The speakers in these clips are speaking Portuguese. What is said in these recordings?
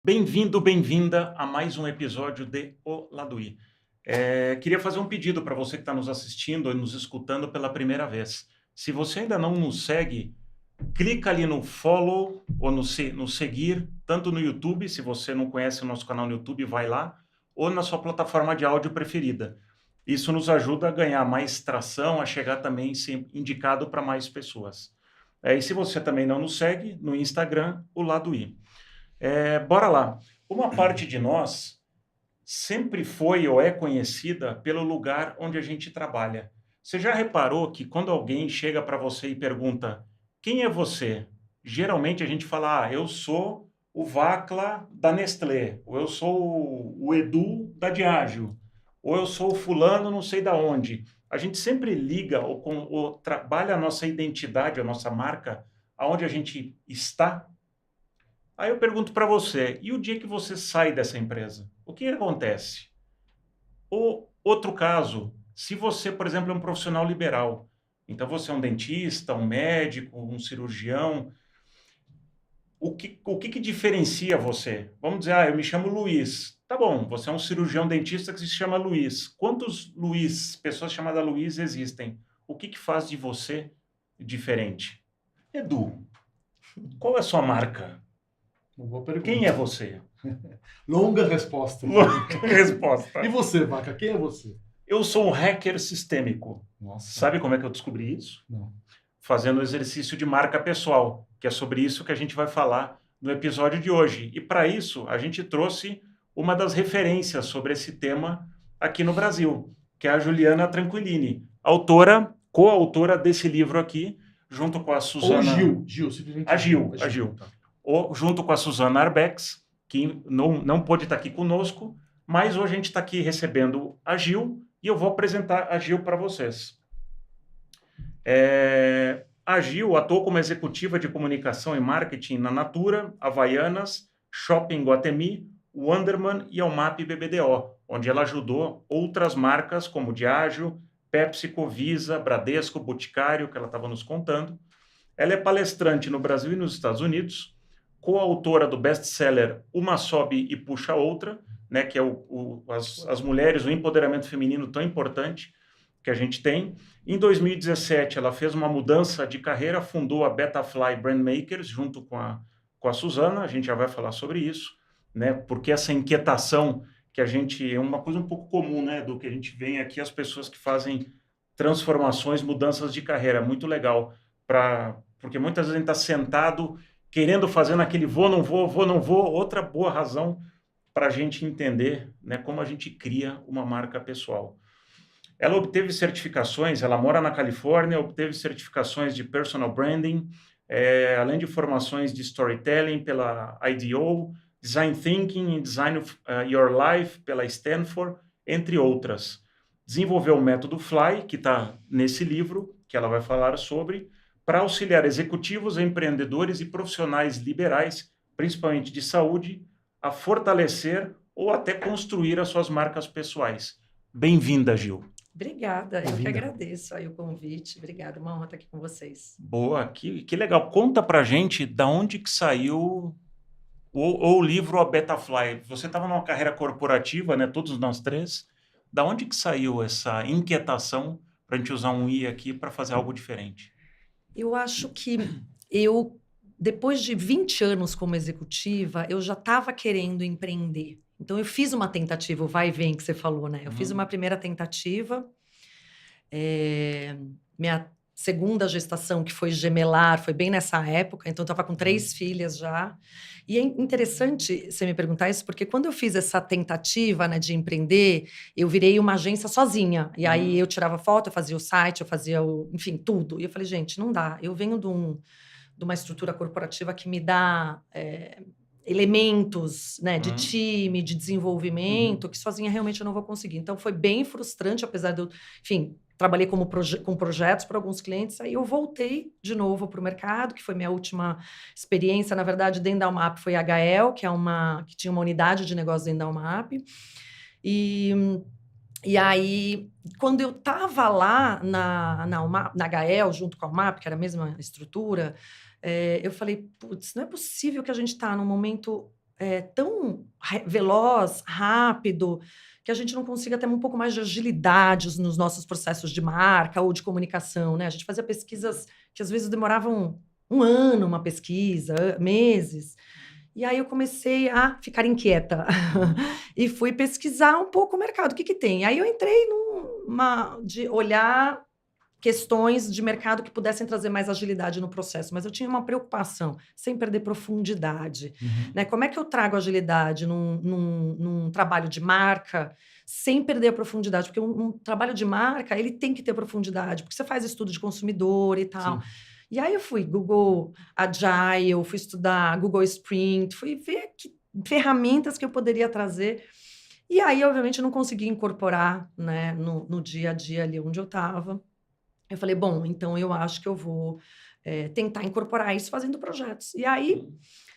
Bem-vindo, bem-vinda a mais um episódio de O Lado I. Queria fazer um pedido para você que está nos assistindo e nos escutando pela primeira vez. Se você ainda não nos segue, clica ali no follow ou no seguir, tanto no YouTube, se você não conhece o nosso canal no YouTube, vai lá, ou na sua plataforma de áudio preferida. Isso nos ajuda a ganhar mais tração, a chegar também ser indicado para mais pessoas. E se você também não nos segue, no Instagram, O Lado I. Bora lá. Uma parte de nós sempre foi ou é conhecida pelo lugar onde a gente trabalha. Você já reparou que quando alguém chega para você e pergunta: "Quem é você?", geralmente a gente fala: "Ah, eu sou o Vacla da Nestlé", ou "Eu sou o Edu da Diageo", ou "Eu sou o fulano não sei da onde". A gente sempre liga ou trabalha a nossa identidade, a nossa marca, aonde a gente está. Aí eu pergunto para você, e o dia que você sai dessa empresa, o que acontece? Ou outro caso, se você, por exemplo, é um profissional liberal, então você é um dentista, um médico, um cirurgião, o que diferencia você? Vamos dizer, eu me chamo Luiz. Tá bom, você é um cirurgião dentista que se chama Luiz. Quantos Luiz, pessoas chamadas Luiz existem? O que faz de você diferente? Edu, qual é a sua marca? Uma boa Quem é pergunta. você? Longa resposta. Resposta. E você, Vaca, quem é você? Eu sou um hacker sistêmico. Nossa, Sabe como é que eu descobri isso? não. Fazendo o exercício de marca pessoal, que é sobre isso que a gente vai falar no episódio de hoje. E para isso, a gente trouxe uma das referências sobre esse tema aqui no Brasil, que é a Juliana Tranquillini, autora, coautora desse livro aqui, junto com a Ou Suzana, Gil, simplesmente a Gil. Gil, É a Gil, Gil, tá. ou junto com a Suzana Arbex, que não pôde estar aqui conosco, mas hoje a gente está aqui recebendo a Gil e eu vou apresentar a Gil para vocês. A Gil atuou como executiva de comunicação e marketing na Natura, Havaianas, Shopping Guatemi, Wonderman e Almap BBDO, onde ela ajudou outras marcas como Diageo, PepsiCo, Visa, Bradesco, Boticário, que ela estava nos contando. Ela é palestrante no Brasil e nos Estados Unidos, coautora do best-seller Uma Sobe e Puxa Outra, né, que é as mulheres, o empoderamento feminino tão importante que a gente tem. Em 2017, ela fez uma mudança de carreira, fundou a Betafly Brand Makers, junto com a Suzana, a gente já vai falar sobre isso, né, porque essa inquietação que a gente, é uma coisa um pouco comum, né, do que a gente vem aqui, as pessoas que fazem transformações, mudanças de carreira, muito legal, porque muitas vezes a gente está sentado, querendo fazer naquele vou, não vou, outra boa razão para a gente entender, né, como a gente cria uma marca pessoal. Ela obteve certificações, ela mora na Califórnia, obteve certificações de personal branding, além de formações de storytelling pela IDEO, design thinking e design of your life pela Stanford, entre outras. Desenvolveu o método Fly, que está nesse livro, que ela vai falar sobre, para auxiliar executivos, empreendedores e profissionais liberais, principalmente de saúde, a fortalecer ou até construir as suas marcas pessoais. Bem-vinda, Gil. Obrigada, eu que Bem-vinda. agradeço aí o convite. Obrigada, uma honra estar aqui com vocês. Boa, que legal. Conta pra gente da onde que saiu o livro A Betafly. Você estava numa carreira corporativa, né? Todos nós três. Da onde que saiu essa inquietação para a gente usar um I aqui para fazer algo diferente? Eu acho que eu, depois de 20 anos como executiva, eu já estava querendo empreender. Então, eu fiz uma tentativa, o vai e vem que você falou, né? Eu fiz uma primeira tentativa, minha segunda gestação, que foi gemelar, foi bem nessa época, então eu estava com 3 filhas já. E é interessante você me perguntar isso, porque quando eu fiz essa tentativa, né, de empreender, eu virei uma agência sozinha. E aí eu tirava foto, eu fazia o site, eu fazia enfim, tudo. E eu falei, gente, não dá. Eu venho de uma estrutura corporativa que me dá elementos, né, de time, de desenvolvimento, que sozinha realmente eu não vou conseguir. Então foi bem frustrante, apesar de eu, enfim, trabalhei com projetos para alguns clientes, aí eu voltei de novo para o mercado, que foi minha última experiência, na verdade, dentro da UMAP foi a HL, que tinha uma unidade de negócio dentro da UMAP. E aí, quando eu estava lá na HL, junto com a UMAP, que era a mesma estrutura, eu falei, putz, não é possível que a gente está num momento tão veloz, rápido, que a gente não consiga ter um pouco mais de agilidade nos nossos processos de marca ou de comunicação, né? A gente fazia pesquisas que às vezes demoravam um ano, uma pesquisa, meses. E aí eu comecei a ficar inquieta e fui pesquisar um pouco o mercado, o que tem. Aí eu entrei de olhar questões de mercado que pudessem trazer mais agilidade no processo, mas eu tinha uma preocupação, sem perder profundidade. Né? Como é que eu trago agilidade num trabalho de marca sem perder a profundidade? Porque um trabalho de marca, ele tem que ter profundidade, porque você faz estudo de consumidor e tal. Sim. E aí eu fui Google Agile, fui estudar Google Sprint, fui ver que ferramentas que eu poderia trazer. E aí, obviamente, eu não consegui incorporar, né, no dia a dia ali onde eu estava. Eu falei, bom, então eu acho que eu vou tentar incorporar isso fazendo projetos. E aí,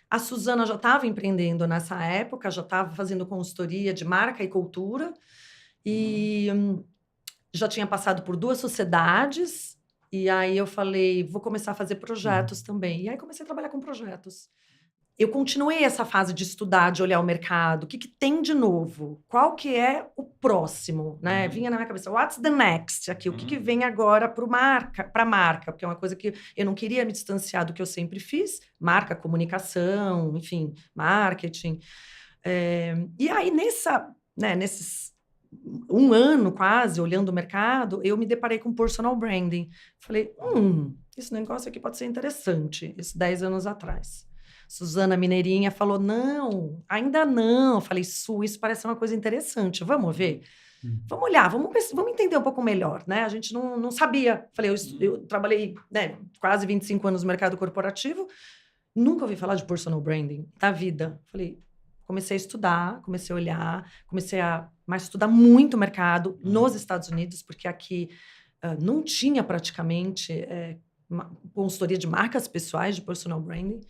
a Suzana já estava empreendendo nessa época, já estava fazendo consultoria de marca e cultura, e já tinha passado por 2 sociedades, e aí eu falei, vou começar a fazer projetos também. E aí comecei a trabalhar com projetos. Eu continuei essa fase de estudar, de olhar o mercado, o que tem de novo, qual que é o próximo, né? Vinha na minha cabeça, what's the next aqui, o que vem agora para a marca, porque é uma coisa que eu não queria me distanciar do que eu sempre fiz, marca, comunicação, enfim, marketing. E aí, nesses um ano quase, olhando o mercado, eu me deparei com personal branding. Falei, esse negócio aqui pode ser interessante, isso 10 anos atrás. Suzana Mineirinha falou, não, ainda não. Eu falei, isso parece uma coisa interessante, vamos ver? Vamos olhar, vamos entender um pouco melhor, né? A gente não sabia. Falei, eu trabalhei quase 25 anos no mercado corporativo, nunca ouvi falar de personal branding da vida. Falei, comecei a estudar, comecei a olhar, comecei a estudar muito o mercado nos Estados Unidos, porque aqui não tinha praticamente consultoria de marcas pessoais de personal branding.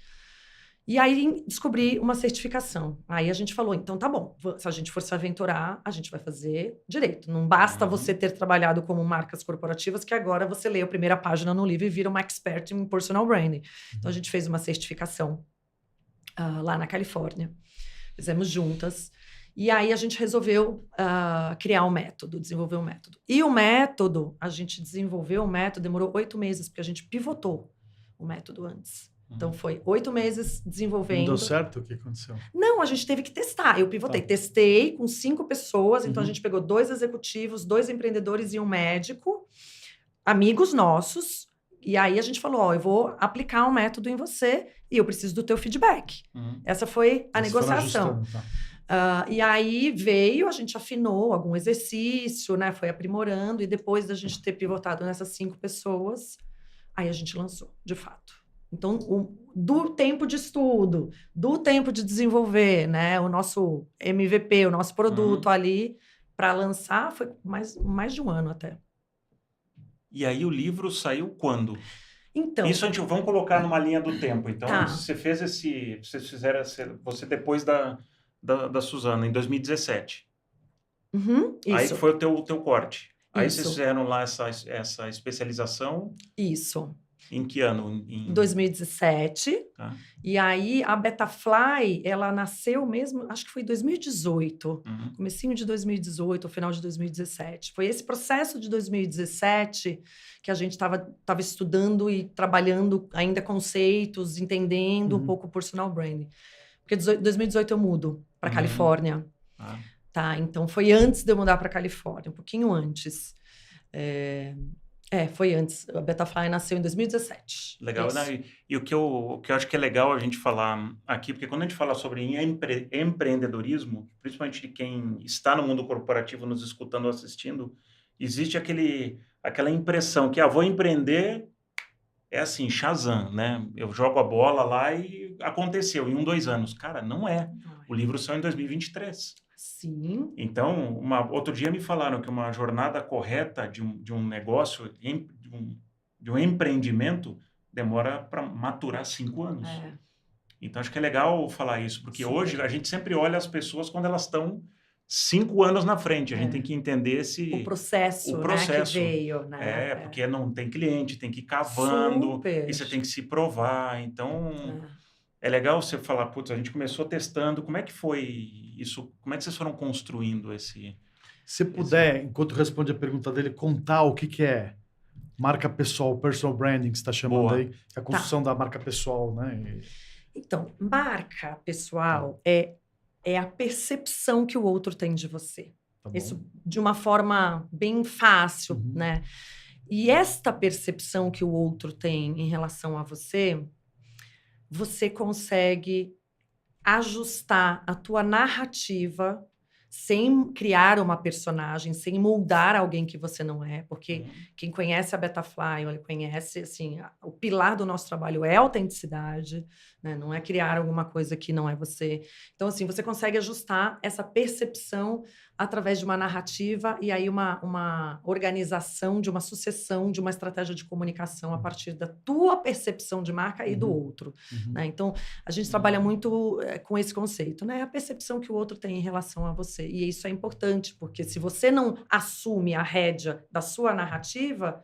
E aí descobri uma certificação. Aí a gente falou, então tá bom, se a gente for se aventurar, a gente vai fazer direito. Não basta você ter trabalhado como marcas corporativas, que agora você lê a primeira página no livro e vira uma expert em personal branding. Então a gente fez uma certificação lá na Califórnia. Fizemos juntas. E aí a gente resolveu criar um método, desenvolver um método. E o método, a gente desenvolveu o método, demorou 8 meses, porque a gente pivotou o método antes. Então, foi 8 meses desenvolvendo. Não deu certo? O que aconteceu? Não, a gente teve que testar. Eu pivotei. Testei com 5 pessoas. Então, a gente pegou 2 executivos, 2 empreendedores e um médico, amigos nossos. E aí, a gente falou, eu vou aplicar um método em você e eu preciso do teu feedback. Essa foi a negociação. E aí, a gente afinou algum exercício, né? Foi aprimorando. E depois da gente ter pivotado nessas 5 pessoas, aí a gente lançou, de fato. Então, do tempo de estudo, do tempo de desenvolver, né, o nosso MVP, o nosso produto ali, para lançar, foi mais de um ano até. E aí o livro saiu quando? Então, isso vamos colocar numa linha do tempo. Então, vocês fizeram você depois da Suzana, em 2017. Isso. Aí foi o teu corte. Aí isso. Vocês fizeram lá essa especialização. Isso. Em que ano? Em 2017. E aí, a Betafly, ela nasceu mesmo, acho que foi em 2018. Comecinho de 2018, final de 2017. Foi esse processo de 2017 que a gente estava estudando e trabalhando ainda conceitos, entendendo um pouco o personal branding. Porque em 2018 eu mudo para Califórnia. Tá, então foi antes de eu mudar para Califórnia, um pouquinho antes. Foi antes. A Betafly nasceu em 2017. Legal, né? E o que eu acho que é legal a gente falar aqui, porque quando a gente fala sobre empreendedorismo, principalmente de quem está no mundo corporativo nos escutando ou assistindo, existe aquela impressão que vou empreender, é assim, Shazam, né? Eu jogo a bola lá e aconteceu em 2 anos. Cara, não é. O livro saiu em 2023. Sim. Então, outro dia me falaram que uma jornada correta de um negócio, de um empreendimento, demora para maturar 5 anos. Então, acho que é legal falar isso, porque hoje a gente sempre olha as pessoas quando elas estão 5 anos na frente. A gente tem que entender o processo. Né, que veio. Né? Porque não tem cliente, tem que ir cavando, Super. e você tem que se provar. Então, é legal você falar, putz, a gente começou testando, como é que foi isso? Como é que vocês foram construindo esse... Se puder, enquanto responde a pergunta dele, contar o que é marca pessoal, personal branding, que você está chamando Boa. aí, a construção da marca pessoal, né? Então, marca pessoal é a percepção que o outro tem de você. Tá bom. Isso de uma forma bem fácil, Uhum. né? E esta percepção que o outro tem em relação a você, você consegue ajustar a tua narrativa sem criar uma personagem, sem moldar alguém que você não é, porque quem conhece a Betafly, ele conhece, assim, o pilar do nosso trabalho é a autenticidade, né? Não é criar alguma coisa que não é você. Então, assim, você consegue ajustar essa percepção através de uma narrativa e aí uma organização de uma sucessão de uma estratégia de comunicação a partir da tua percepção de marca e do outro, né? Então, a gente trabalha muito com esse conceito, né? A percepção que o outro tem em relação a você. E isso é importante, porque se você não assume a rédea da sua narrativa,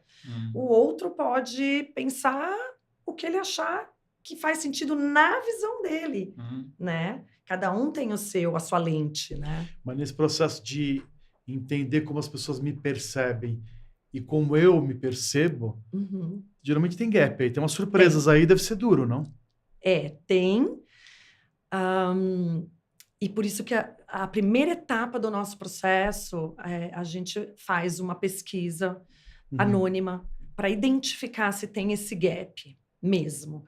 o outro pode pensar o que ele achar que faz sentido na visão dele, né? Cada um tem a sua lente, né? Mas nesse processo de entender como as pessoas me percebem e como eu me percebo, geralmente tem gap aí. Tem umas surpresas aí, deve ser duro, não? Tem. E por isso que a primeira etapa do nosso processo, a gente faz uma pesquisa anônima para identificar se tem esse gap mesmo.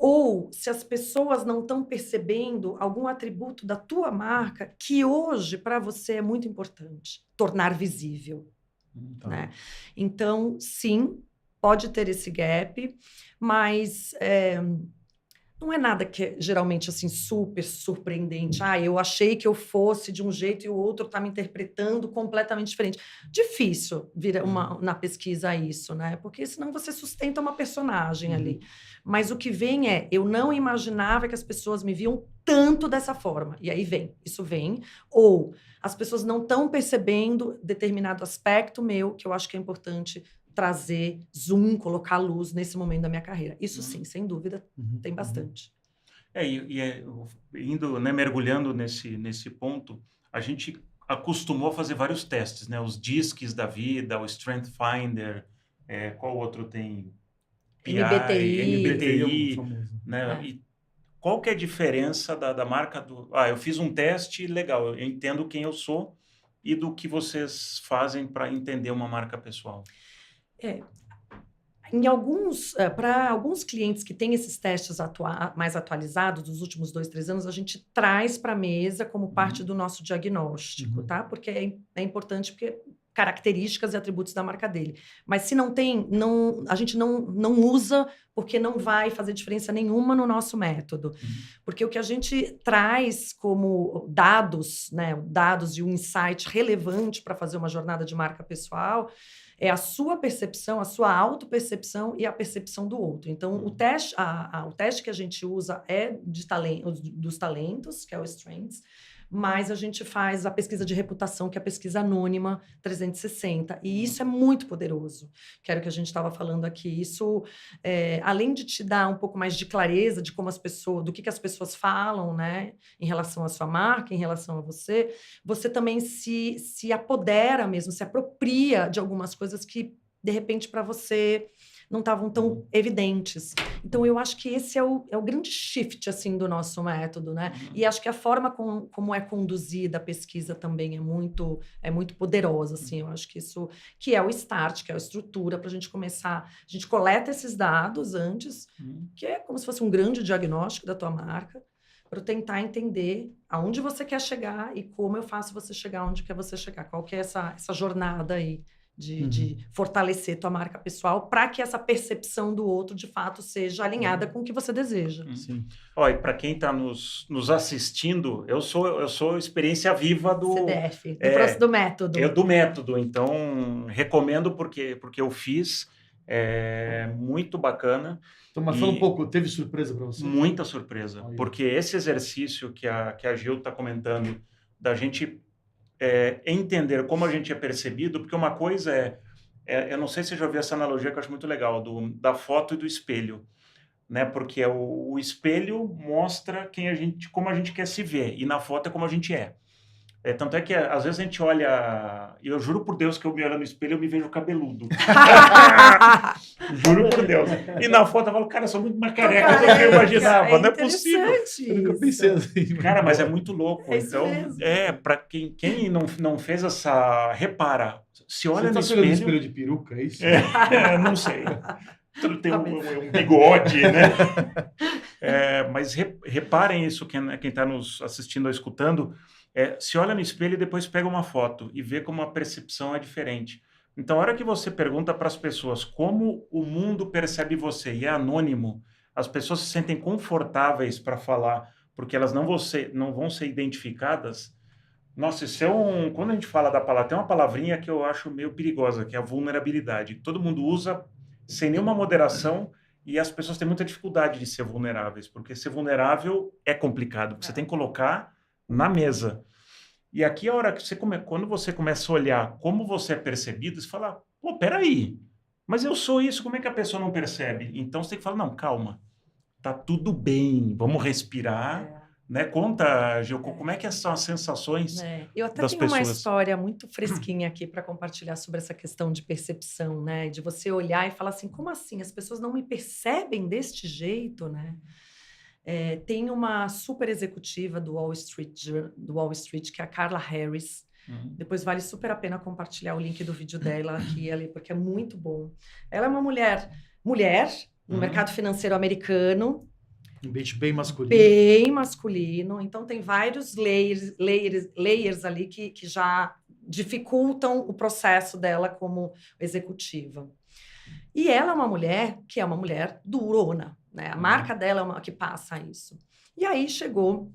Ou se as pessoas não estão percebendo algum atributo da tua marca que hoje, para você, é muito importante. Tornar visível. Né? Então, sim, pode ter esse gap, mas... não é nada que é geralmente assim super surpreendente. Eu achei que eu fosse de um jeito e o outro está me interpretando completamente diferente. Difícil vir na pesquisa isso, né? Porque senão você sustenta uma personagem ali. Mas o que vem eu não imaginava que as pessoas me viam tanto dessa forma. E aí isso vem. Ou as pessoas não estão percebendo determinado aspecto meu, que eu acho que é importante trazer colocar luz nesse momento da minha carreira. Isso sim, sem dúvida, tem bastante. Indo, né, mergulhando nesse ponto, a gente acostumou a fazer vários testes, né? Os DISCs da vida, o Strength Finder, qual outro tem? MBTI, né? E qual que é a diferença da marca do... eu fiz um teste, legal, eu entendo quem eu sou e do que vocês fazem para entender uma marca pessoal. Para alguns clientes que têm esses testes mais atualizados dos últimos 2, 3 anos, a gente traz para a mesa como parte do nosso diagnóstico, tá? Porque é importante, porque características e atributos da marca dele. Mas se não tem, a gente não usa, porque não vai fazer diferença nenhuma no nosso método. Porque o que a gente traz como dados, né? Dados e um insight relevante para fazer uma jornada de marca pessoal é a sua percepção, a sua autopercepção e a percepção do outro. Então, o teste que a gente usa é dos talentos, que é o Strengths, mas a gente faz a pesquisa de reputação, que é a pesquisa anônima 360. E isso é muito poderoso, que era o que a gente estava falando aqui. Isso, além de te dar um pouco mais de clareza de como do que as pessoas falam, né, em relação à sua marca, em relação a você, você também se apodera mesmo, se apropria de algumas coisas que, de repente, para você não estavam tão evidentes. Então, eu acho que esse é o grande shift, assim, do nosso método, né? E acho que a forma como é conduzida a pesquisa também é muito poderosa, assim. Eu acho que isso, que é o start, que é a estrutura para a gente começar. A gente coleta esses dados antes, que é como se fosse um grande diagnóstico da tua marca, para tentar entender aonde você quer chegar e como eu faço você chegar onde quer você chegar. Qual que é essa jornada aí de fortalecer tua marca pessoal para que essa percepção do outro, de fato, seja alinhada com o que você deseja. Sim. Olha, para quem está nos assistindo, eu sou experiência viva do... CDF, do método. Do método, então recomendo porque eu fiz, muito bacana. Então, mas fala um pouco, teve surpresa para você? Muita surpresa, porque esse exercício que a Gil está comentando, da gente entender como a gente é percebido, porque uma coisa eu não sei se você já ouviu essa analogia que eu acho muito legal, da foto e do espelho. né? Porque o espelho mostra como a gente quer se ver, e na foto é como a gente é. Tanto é que, às vezes, a gente olha... E eu juro por Deus que eu me olho no espelho e eu me vejo cabeludo. Juro por Deus. E na foto eu falo, cara, eu sou muito mais careca do que eu imaginava. Não é possível. Eu nunca pensei assim. Cara, mas é muito louco. Então, para quem não fez essa... Repara, se olha no espelho... Você tá espelho de peruca, é isso? Não sei. Tem um bigode, né? Mas reparem isso, quem está nos assistindo ou escutando... se olha no espelho e depois pega uma foto e vê como a percepção é diferente. Então, a hora que você pergunta para as pessoas como o mundo percebe você e é anônimo, as pessoas se sentem confortáveis para falar, porque elas não vão ser identificadas. Nossa, isso é quando a gente fala da palavra, tem uma palavrinha que eu acho meio perigosa, que é a vulnerabilidade. Todo mundo usa sem nenhuma moderação e as pessoas têm muita dificuldade de ser vulneráveis, porque ser vulnerável é complicado, porque você tem que colocar na mesa. E aqui a hora que quando você começa a olhar como você é percebido, você fala, pô, peraí, mas eu sou isso, como é que a pessoa não percebe? Então você tem que falar, não, calma, tá tudo bem, vamos respirar, né? Conta, Gilco, como é que são as sensações Eu até das tenho pessoas? uma história muito fresquinha aqui para compartilhar sobre essa questão de percepção, né? De você olhar e falar assim, como assim? As pessoas não me percebem deste jeito, né? Tem uma super executiva do Wall Street, que é a Carla Harris. Depois vale super a pena compartilhar o link do vídeo dela aqui, porque é muito bom. Ela é uma mulher no mercado financeiro americano. Um ambiente bem masculino. Bem masculino. Então, tem vários layers ali que já dificultam o processo dela como executiva. E ela é uma mulher que é uma mulher durona, né? A marca dela é uma que passa isso. E aí chegou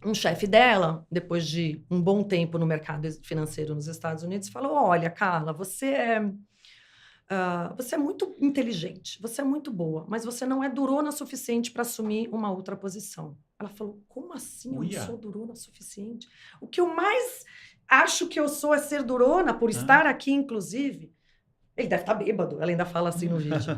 um chefe dela, depois de um bom tempo no mercado financeiro nos Estados Unidos, e falou, olha, Carla, você é muito inteligente, você é muito boa, mas você não é durona o suficiente para assumir uma outra posição. Ela falou, como assim eu não sou durona o suficiente? O que eu mais acho que eu sou é ser durona, por estar aqui, inclusive. Ele deve estar bêbado, ela ainda fala assim no vídeo.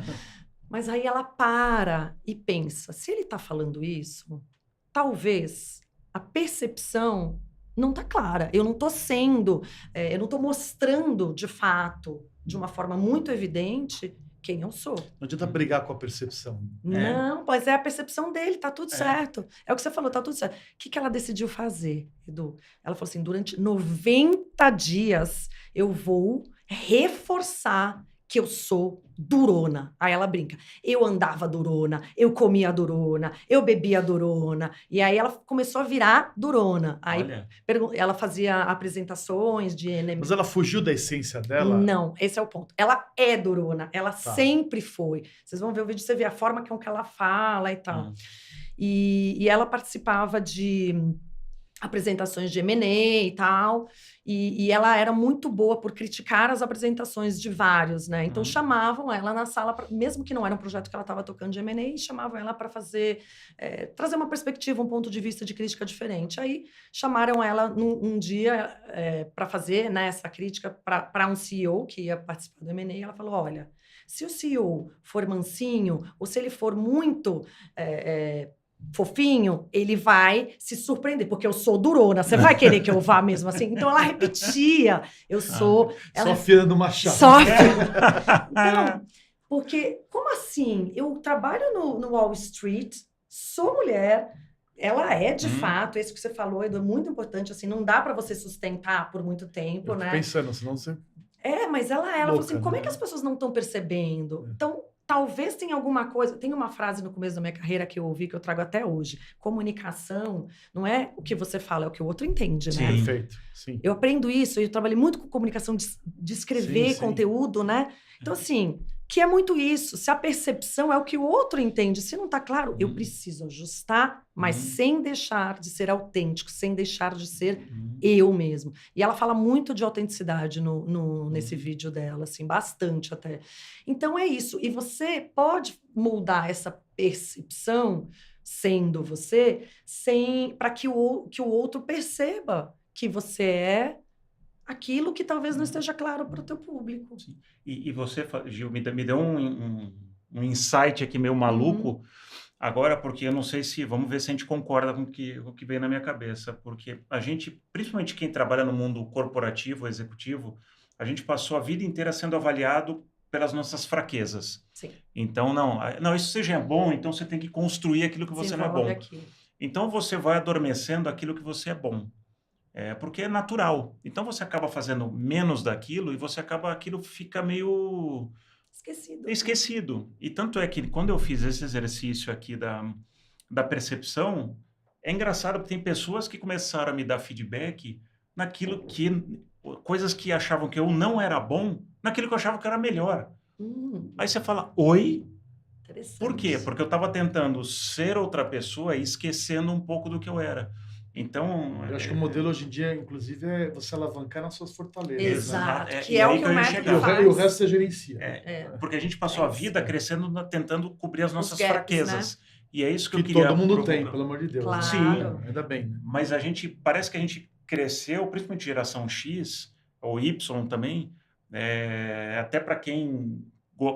Mas aí ela para e pensa, se ele está falando isso, talvez a percepção não está clara. Eu não estou mostrando de fato, de uma forma muito evidente, quem eu sou. Não adianta brigar com a percepção. Não, pois é a percepção dele, tá tudo certo. É o que você falou, tá tudo certo. O que ela decidiu fazer, Edu? Ela falou assim, durante 90 dias eu vou reforçar que eu sou durona. Aí ela brinca. Eu andava durona, eu comia durona, eu bebia durona. E aí ela começou a virar durona. Aí ela fazia apresentações de... Mas ela fugiu da essência dela? Não, esse é o ponto. Ela é durona, ela sempre foi. Vocês vão ver o vídeo, você vê a forma com que ela fala e tal. E ela participava de apresentações de M&A e tal, e ela era muito boa por criticar as apresentações de vários, né? Então chamavam ela na sala, mesmo que não era um projeto que ela estava tocando de M&A, chamavam ela para fazer, trazer uma perspectiva, um ponto de vista de crítica diferente. Aí chamaram ela um dia para fazer, né, essa crítica para um CEO que ia participar do M&A, e ela falou, olha, se o CEO for mansinho, ou se ele for muito... fofinho, ele vai se surpreender, porque eu sou durona, você vai querer que eu vá mesmo assim? Então, ela repetia, eu sou... Só filha do Machado. Só filha. Então, porque, como assim? Eu trabalho no Wall Street, sou mulher, ela é, de fato, isso que você falou, Edu, é muito importante, assim, não dá para você sustentar por muito tempo, eu tô né? pensando, senão você... mas ela falou assim, como é que né? as pessoas não estão percebendo? Então, talvez tenha alguma coisa... Tem uma frase no começo da minha carreira que eu ouvi, que eu trago até hoje. Comunicação não é o que você fala, é o que o outro entende, né? Perfeito, sim. Eu aprendo isso, eu trabalhei muito com comunicação de escrever conteúdo, né? Então, assim, que é muito isso. Se a percepção é o que o outro entende, se não tá claro, eu preciso ajustar, mas sem deixar de ser autêntico, sem deixar de ser eu mesmo. E ela fala muito de autenticidade nesse vídeo dela, assim, bastante até. Então, é isso. E você pode moldar essa percepção, sendo você, para que o outro perceba que você é aquilo que talvez não esteja claro para o teu público. Sim. E você, Gil, me deu um insight aqui meio maluco, agora, porque eu não sei se... Vamos ver se a gente concorda com o que veio na minha cabeça. Porque a gente, principalmente quem trabalha no mundo corporativo, executivo, a gente passou a vida inteira sendo avaliado pelas nossas fraquezas. Sim. Então, não, isso seja bom, então você tem que construir aquilo que você não é bom. Então, você vai adormecendo aquilo que você é bom. Porque é natural. Então, você acaba fazendo menos daquilo e aquilo fica meio... Esquecido. E tanto é que quando eu fiz esse exercício aqui da percepção, é engraçado porque tem pessoas que começaram a me dar feedback naquilo coisas que achavam que eu não era bom, naquilo que eu achava que era melhor. Aí você fala, oi? Por quê? Porque eu estava tentando ser outra pessoa e esquecendo um pouco do que eu era. Então... Eu acho que o modelo hoje em dia, inclusive, é você alavancar nas suas fortalezas. Exato. Né? Que é o que o método faz. E o resto você gerencia. Porque a gente passou a vida crescendo, tentando cobrir as nossas gaps, fraquezas. Né? E é isso que eu queria... todo mundo tem, pelo amor de Deus. Claro. Sim, ainda bem. Né? Mas parece que a gente cresceu, principalmente geração X, ou Y também, até para quem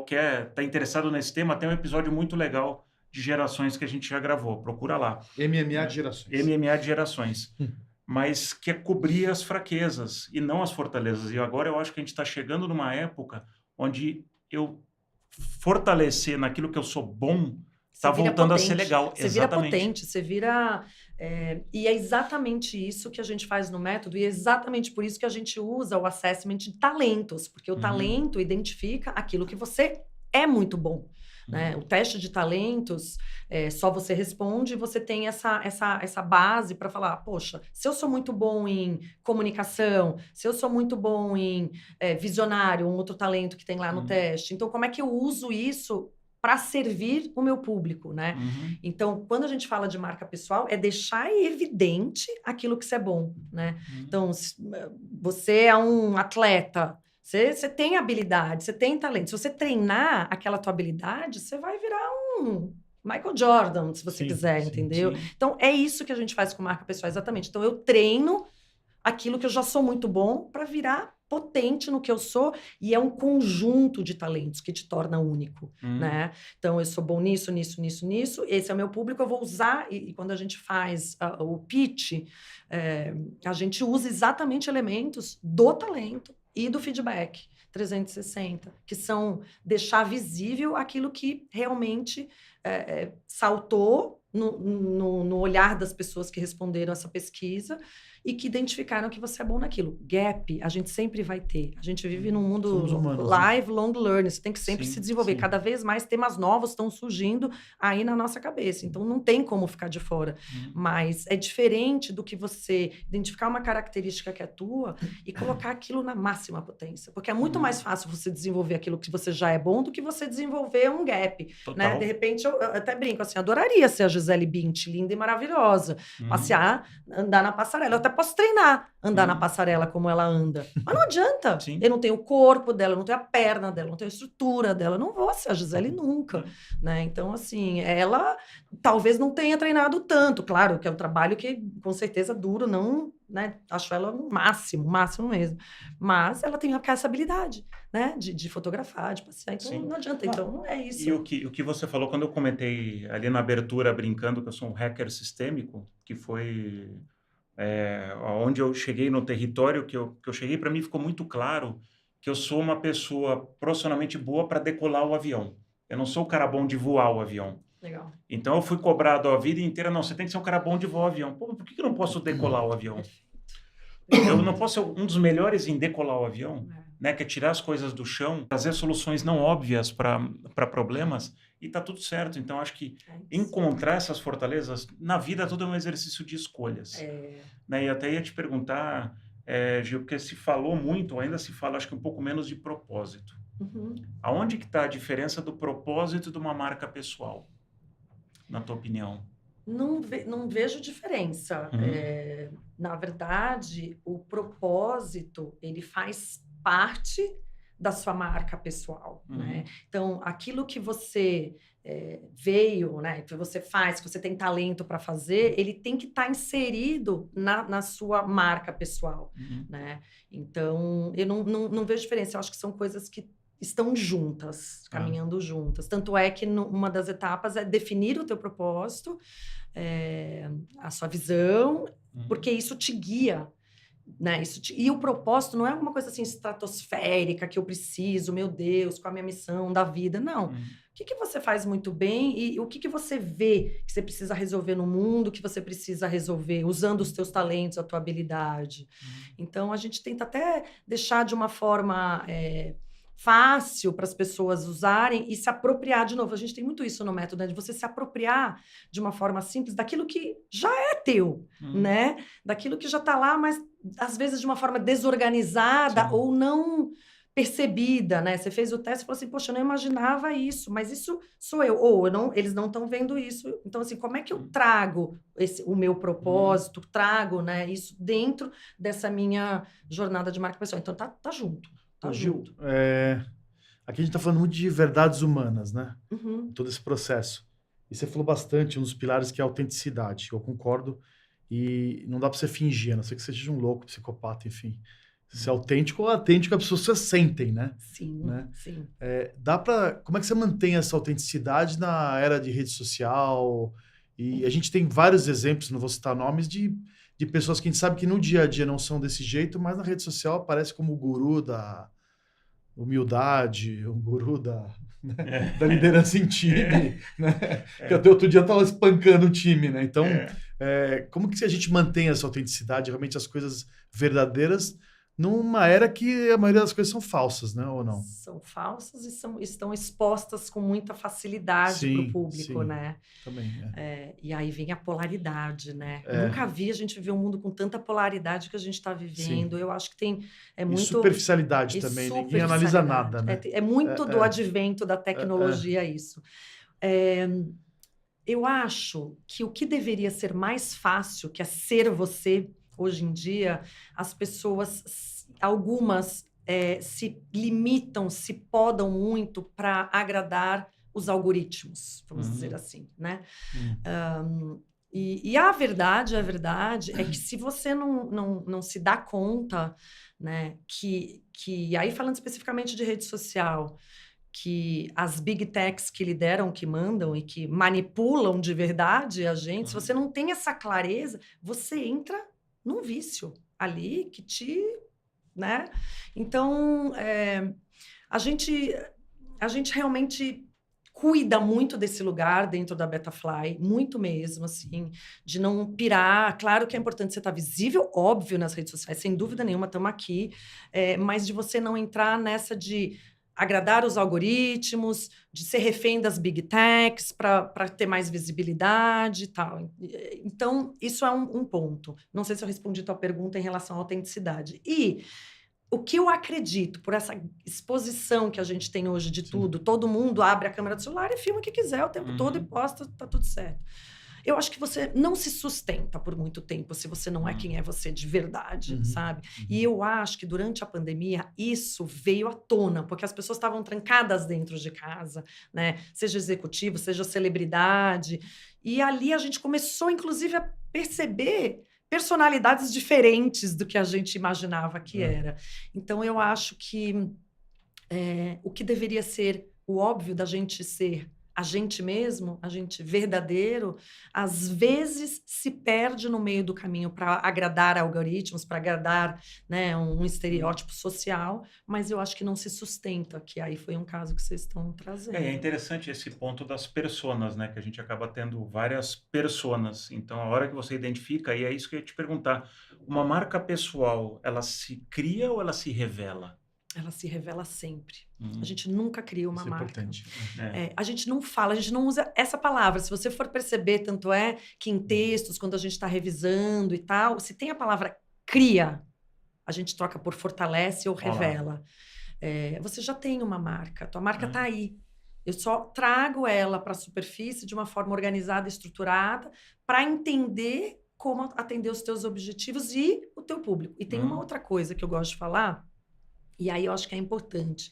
está interessado nesse tema, tem um episódio muito legal de gerações que a gente já gravou. Procura lá. MMA de gerações. MMA de gerações. Mas que é cobrir as fraquezas e não as fortalezas. E agora eu acho que a gente está chegando numa época onde eu fortalecer naquilo que eu sou bom está voltando a ser legal. Você vira potente, você vira... e é exatamente isso que a gente faz no método e é exatamente por isso que a gente usa o assessment de talentos, porque o talento identifica aquilo que você é muito bom. Né? O teste de talentos, só você responde e você tem essa base para falar, poxa, se eu sou muito bom em comunicação, se eu sou muito bom em visionário, um outro talento que tem lá no teste, então como é que eu uso isso para servir o meu público, né? Então, quando a gente fala de marca pessoal, é deixar evidente aquilo que você é bom, né? Então, você é um atleta, você tem habilidade, você tem talento. Se você treinar aquela tua habilidade, você vai virar um Michael Jordan, se você quiser, entendeu? Sim. Então, é isso que a gente faz com marca pessoal, exatamente. Então, eu treino aquilo que eu já sou muito bom para virar potente no que eu sou, e é um conjunto de talentos que te torna único, né? Então, eu sou bom nisso, esse é o meu público, eu vou usar, e quando a gente faz o pitch, a gente usa exatamente elementos do talento e do feedback 360, que são deixar visível aquilo que realmente saltou no olhar das pessoas que responderam essa pesquisa e que identificaram que você é bom naquilo. Gap, a gente sempre vai ter. A gente vive num mundo lifelong learning. Você tem que sempre se desenvolver. Cada vez mais temas novos estão surgindo aí na nossa cabeça. Então, não tem como ficar de fora. Mas é diferente do que você identificar uma característica que é tua e colocar aquilo na máxima potência. Porque é muito mais fácil você desenvolver aquilo que você já é bom do que você desenvolver um gap. Né? De repente, eu até brinco assim, adoraria ser a Gisele Bündchen, linda e maravilhosa. Passear, andar na passarela. Eu até posso treinar, andar na passarela como ela anda. Mas não adianta. Eu não tenho o corpo dela, eu não tenho a perna dela, eu não tenho a estrutura dela. Eu não vou ser a Gisele nunca. Né? Então, assim, ela talvez não tenha treinado tanto. Claro que é um trabalho que, com certeza, duro, não... Né? Acho ela o máximo mesmo. Mas ela tem essa habilidade, né? De fotografar, de passear. Então, não adianta. Então, é isso. E o que você falou, quando eu comentei ali na abertura, brincando que eu sou um hacker sistêmico, que foi... onde eu cheguei no território que eu cheguei, para mim ficou muito claro que eu sou uma pessoa profissionalmente boa para decolar o avião. Eu não sou o cara bom de voar o avião. Legal. Então, eu fui cobrado a vida inteira, não, você tem que ser um cara bom de voar o avião. Pô, por que eu não posso decolar o avião? Eu não posso ser um dos melhores em decolar o avião, né? Que é tirar as coisas do chão, trazer soluções não óbvias para problemas, e tá tudo certo. Então, acho que encontrar essas fortalezas, na vida tudo é um exercício de escolhas. Né? E até ia te perguntar, Gil, porque se falou muito, ainda se fala, acho que um pouco menos de propósito. Aonde que está a diferença do propósito de uma marca pessoal, na tua opinião? Não vejo diferença. Na verdade, o propósito, ele faz parte da sua marca pessoal. Né? Então, aquilo que você veio, né, que você faz, que você tem talento para fazer, ele tem que estar inserido na sua marca pessoal. Né? Então, eu não vejo diferença. Eu acho que são coisas que estão juntas, caminhando juntas. Tanto é que uma das etapas é definir o teu propósito, a sua visão, porque isso te guia. Né? E o propósito não é alguma coisa assim estratosférica que eu preciso, meu Deus, qual a minha missão da vida. Não. O que você faz muito bem e o que você vê que você precisa resolver no mundo, que você precisa resolver usando os teus talentos, a tua habilidade. Então, a gente tenta até deixar de uma forma fácil para as pessoas usarem e se apropriar de novo. A gente tem muito isso no método, né? De você se apropriar de uma forma simples daquilo que já é teu, né? Daquilo que já está lá, mas às vezes de uma forma desorganizada ou não percebida, né? Você fez o teste e falou assim, poxa, eu não imaginava isso, mas isso sou eu. Ou eles não estão vendo isso. Então, assim, como é que eu trago o meu propósito, trago, né, isso dentro dessa minha jornada de marca pessoal? Então, tá junto. Tá junto. Aqui a gente está falando muito de verdades humanas, né? Todo esse processo. E você falou bastante, um dos pilares que é a autenticidade. Eu concordo. E não dá para você fingir, a não ser que você seja um louco, psicopata, enfim. Ser autêntico ou autêntico, as pessoas sentem, né? Sim, né? Sim. Como é que você mantém essa autenticidade na era de rede social? E a gente tem vários exemplos, não vou citar nomes, de pessoas que a gente sabe que no dia a dia não são desse jeito, mas na rede social aparece como o guru da humildade, o guru da liderança em time, né? Que até outro dia estava espancando o time, né? Então, como que a gente mantém essa autenticidade, realmente as coisas verdadeiras, numa era que a maioria das coisas são falsas, né? Ou não? São falsas e estão expostas com muita facilidade para o público, né? Também, e aí vem a polaridade, né? Nunca vi a gente viver um mundo com tanta polaridade que a gente está vivendo. Eu acho que tem muito... E superficialidade também, ninguém analisa nada, né? É muito do advento da tecnologia isso. Eu acho que o que deveria ser mais fácil, que é ser você... Hoje em dia, as pessoas, algumas se limitam, se podam muito para agradar os algoritmos, vamos dizer assim, né? E a verdade é que se você não se dá conta, né, que aí falando especificamente de rede social, que as big techs que lideram, que mandam e que manipulam de verdade a gente, se você não tem essa clareza, você entra num vício ali que te, né? Então, a gente realmente cuida muito desse lugar dentro da Betafly, muito mesmo, assim, de não pirar. Claro que é importante você estar visível, óbvio, nas redes sociais, sem dúvida nenhuma, estamos aqui, mas de você não entrar nessa de agradar os algoritmos, de ser refém das big techs para ter mais visibilidade e tal. Então, isso é um ponto. Não sei se eu respondi a tua pergunta em relação à autenticidade. E o que eu acredito, por essa exposição que a gente tem hoje de tudo, todo mundo abre a câmera do celular e filma o que quiser o tempo todo e posta, tá tudo certo. Eu acho que você não se sustenta por muito tempo se você não é quem é você de verdade, sabe? E eu acho que durante a pandemia isso veio à tona, porque as pessoas estavam trancadas dentro de casa, né? Seja executivo, seja celebridade. E ali a gente começou, inclusive, a perceber personalidades diferentes do que a gente imaginava que era. Então, eu acho que o que deveria ser o óbvio da gente ser a gente mesmo, a gente verdadeiro, às vezes se perde no meio do caminho para agradar algoritmos, para agradar, né, um estereótipo social, mas eu acho que não se sustenta, que aí foi um caso que vocês estão trazendo. É interessante esse ponto das personas, né, que a gente acaba tendo várias personas. Então, a hora que você identifica, e é isso que eu ia te perguntar, uma marca pessoal, ela se cria ou ela se revela? Ela se revela sempre. A gente nunca cria uma marca. Importante. A gente não fala, a gente não usa essa palavra. Se você for perceber, tanto é que em textos, quando a gente está revisando e tal, se tem a palavra cria, a gente troca por fortalece ou revela. Você já tem uma marca, tua marca está aí. Eu só trago ela para a superfície de uma forma organizada, estruturada, para entender como atender os teus objetivos e o teu público. E tem uma outra coisa que eu gosto de falar, e aí eu acho que é importante.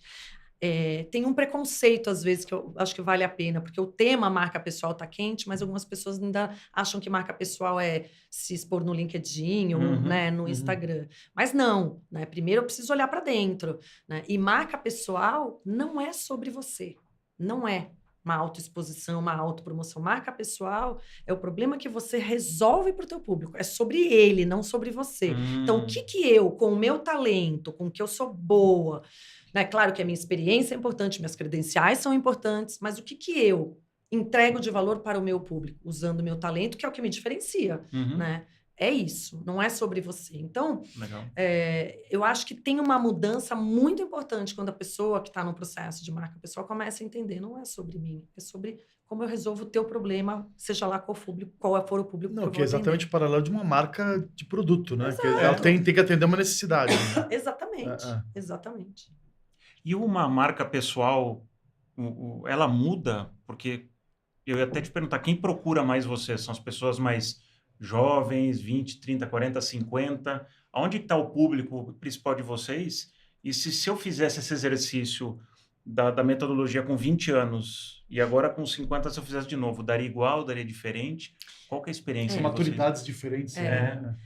Tem um preconceito, às vezes, que eu acho que vale a pena, porque o tema marca pessoal está quente, mas algumas pessoas ainda acham que marca pessoal é se expor no LinkedIn ou né, no Instagram. Mas não, né? Primeiro eu preciso olhar para dentro. Né? E marca pessoal não é sobre você. Não é uma autoexposição, uma autopromoção. Marca pessoal é o problema que você resolve para o teu público. É sobre ele, não sobre você. Então, o que eu, com o meu talento, com o que eu sou boa... Né? Claro que a minha experiência é importante, minhas credenciais são importantes, mas o que eu entrego de valor para o meu público? Usando o meu talento, que é o que me diferencia. Né? É isso, não é sobre você. Então, eu acho que tem uma mudança muito importante quando a pessoa que está no processo de marca pessoal começa a entender, não é sobre mim, é sobre como eu resolvo o teu problema, seja lá qual for o público que eu vou que é exatamente o paralelo de uma marca de produto, né? Exato. Que ela tem que atender uma necessidade. Né? Exatamente, exatamente. E uma marca pessoal, ela muda? Porque eu ia até te perguntar, quem procura mais você? São as pessoas mais jovens, 20, 30, 40, 50? Aonde está o público principal de vocês? E se eu fizesse esse exercício da metodologia com 20 anos e agora com 50, se eu fizesse de novo, daria igual, daria diferente? Qual que é a experiência São de maturidades diferentes. Né?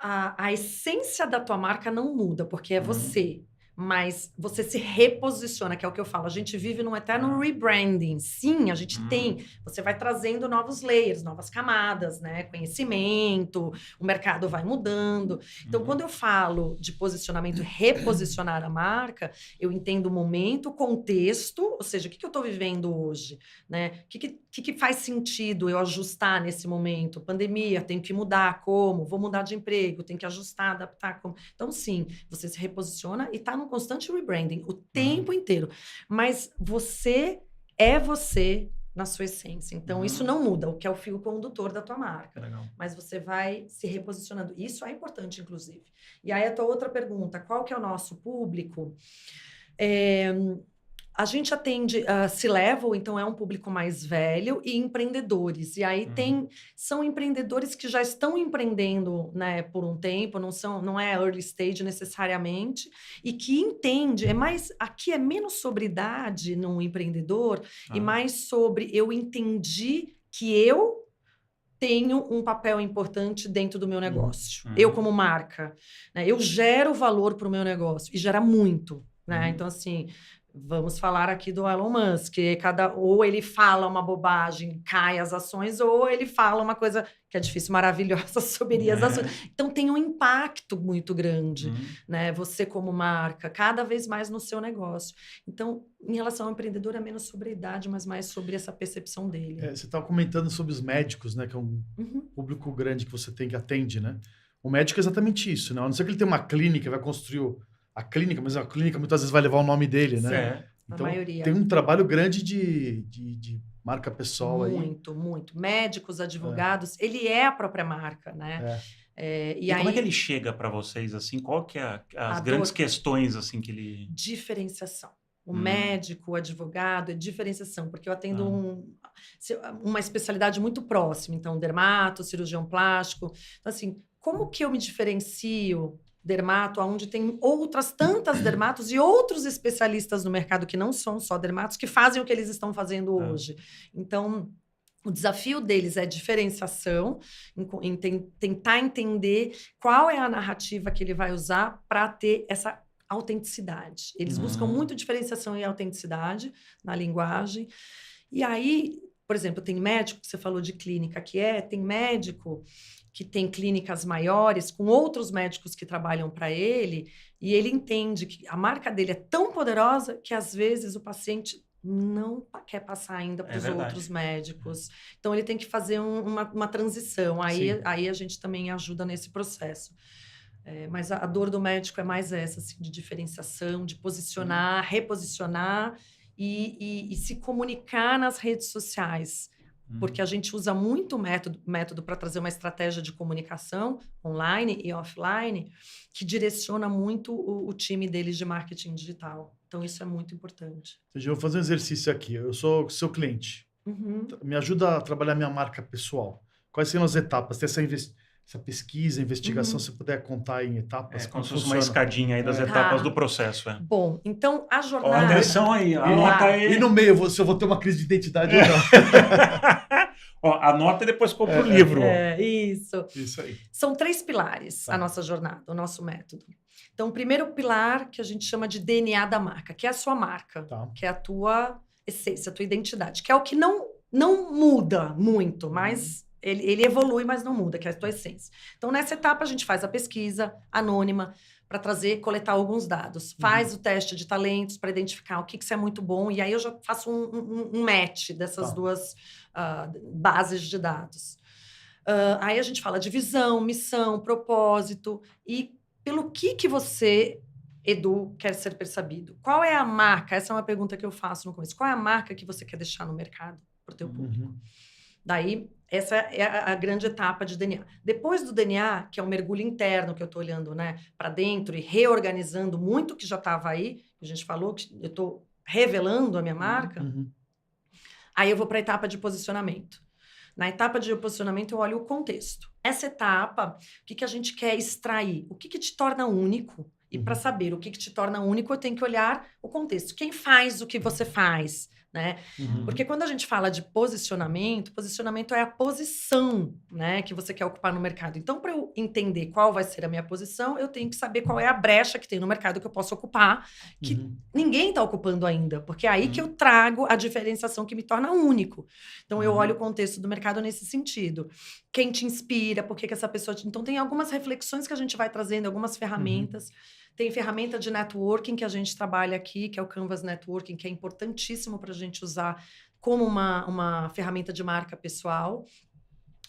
A essência da tua marca não muda, porque é você. Mas você se reposiciona, que é o que eu falo. A gente vive num eterno rebranding. Sim, a gente tem. Você vai trazendo novos layers, novas camadas, né? Conhecimento, o mercado vai mudando. Então, quando eu falo de posicionamento, reposicionar a marca, eu entendo o momento, o contexto, ou seja, o que eu estou vivendo hoje, né? O que faz sentido eu ajustar nesse momento? Pandemia, tenho que mudar, como? Vou mudar de emprego, tenho que ajustar, adaptar, como? Então, sim, você se reposiciona e está no constante rebranding o tempo inteiro. Mas você é você na sua essência. Então, isso não muda, o que é o fio condutor da tua marca. Legal. Mas você vai se reposicionando. Isso é importante, inclusive. E aí, a tua outra pergunta, qual que é o nosso público? A gente atende C-level, então é um público mais velho, e empreendedores. E aí são empreendedores que já estão empreendendo, né, por um tempo, não é early stage necessariamente, e que entende, aqui é menos sobre idade no empreendedor, e mais sobre eu entendi que eu tenho um papel importante dentro do meu negócio. Eu como marca, né, eu gero valor para o meu negócio, e gera muito. Né? Então, assim... Vamos falar aqui do Elon Musk, ou ele fala uma bobagem, cai as ações, ou ele fala uma coisa que é difícil, maravilhosa, subiria as ações. Então, tem um impacto muito grande, né? Você como marca, cada vez mais no seu negócio. Então, em relação ao empreendedor, é menos sobre a idade, mas mais sobre essa percepção dele. Você estava comentando sobre os médicos, né? Que é um público grande que você tem, que atende, né? O médico é exatamente isso, né? A não ser que ele tenha uma clínica, vai construir a clínica, mas a clínica muitas vezes vai levar o nome dele, né? Então, a maioria. Tem um trabalho grande de marca pessoal aí. Muito. Médicos, advogados, ele é a própria marca, né? E aí, como é que ele chega para vocês, assim? Qual que é as grandes questões, assim, que ele... Diferenciação. O médico, o advogado, é diferenciação, porque eu atendo uma especialidade muito próxima. Então, dermato, cirurgião plástico. Então, assim, como que eu me diferencio... dermato, onde tem outras tantas dermatos e outros especialistas no mercado que não são só dermatos, que fazem o que eles estão fazendo hoje. Então, o desafio deles é diferenciação, em tentar entender qual é a narrativa que ele vai usar para ter essa autenticidade. Eles buscam muito diferenciação e autenticidade na linguagem. E aí, por exemplo, tem médico, que você falou de clínica, tem médico que tem clínicas maiores, com outros médicos que trabalham para ele, e ele entende que a marca dele é tão poderosa que, às vezes, o paciente não quer passar ainda para os outros médicos. Então, ele tem que fazer uma transição. Aí a gente também ajuda nesse processo. Mas a dor do médico é mais essa, assim, de diferenciação, de posicionar, reposicionar e se comunicar nas redes sociais. Porque a gente usa muito método para trazer uma estratégia de comunicação online e offline que direciona muito o time deles de marketing digital. Então, isso é muito importante. Eu vou fazer um exercício aqui. Eu sou seu cliente. Me ajuda a trabalhar minha marca pessoal. Quais são as etapas? essa pesquisa, investigação, se puder contar em etapas, como se fosse uma escadinha aí das etapas do processo. Bom, então a jornada... Ó, Anderson aí, anota aí. E no meio, se eu vou ter uma crise de identidade ou não. Ó, anota e depois compra o livro. Isso. Isso aí. São 3 pilares a nossa jornada, o nosso método. Então, o primeiro pilar que a gente chama de DNA da marca, que é a sua marca, que é a tua essência, a tua identidade, que é o que não muda muito, mas ele evolui, mas não muda, que é a tua essência. Então, nessa etapa, a gente faz a pesquisa anônima para coletar alguns dados. Faz o teste de talentos para identificar o que é muito bom, e aí eu já faço um match dessas duas bases de dados. Aí a gente fala de visão, missão, propósito, e pelo que você, Edu, quer ser percebido. Qual é a marca? Essa é uma pergunta que eu faço no começo. Qual é a marca que você quer deixar no mercado para o teu público? Daí, essa é a grande etapa de DNA. Depois do DNA, que é o mergulho interno que eu estou olhando, né, para dentro e reorganizando muito que já estava aí, a gente falou que eu estou revelando a minha marca, aí eu vou para a etapa de posicionamento. Na etapa de posicionamento, eu olho o contexto. Essa etapa, o que a gente quer extrair? O que te torna único? E para saber o que te torna único, eu tenho que olhar o contexto. Quem faz o que você faz? Né? Porque quando a gente fala de posicionamento é a posição, né, que você quer ocupar no mercado. Então, para eu entender qual vai ser a minha posição, eu tenho que saber qual é a brecha que tem no mercado que eu posso ocupar, que ninguém está ocupando ainda, porque é aí que eu trago a diferenciação que me torna único. Então, eu olho o contexto do mercado nesse sentido. Quem te inspira, por que essa pessoa... Então, tem algumas reflexões que a gente vai trazendo, algumas ferramentas. Tem ferramenta de networking que a gente trabalha aqui, que é o Canvas Networking, que é importantíssimo para a gente usar como uma ferramenta de marca pessoal.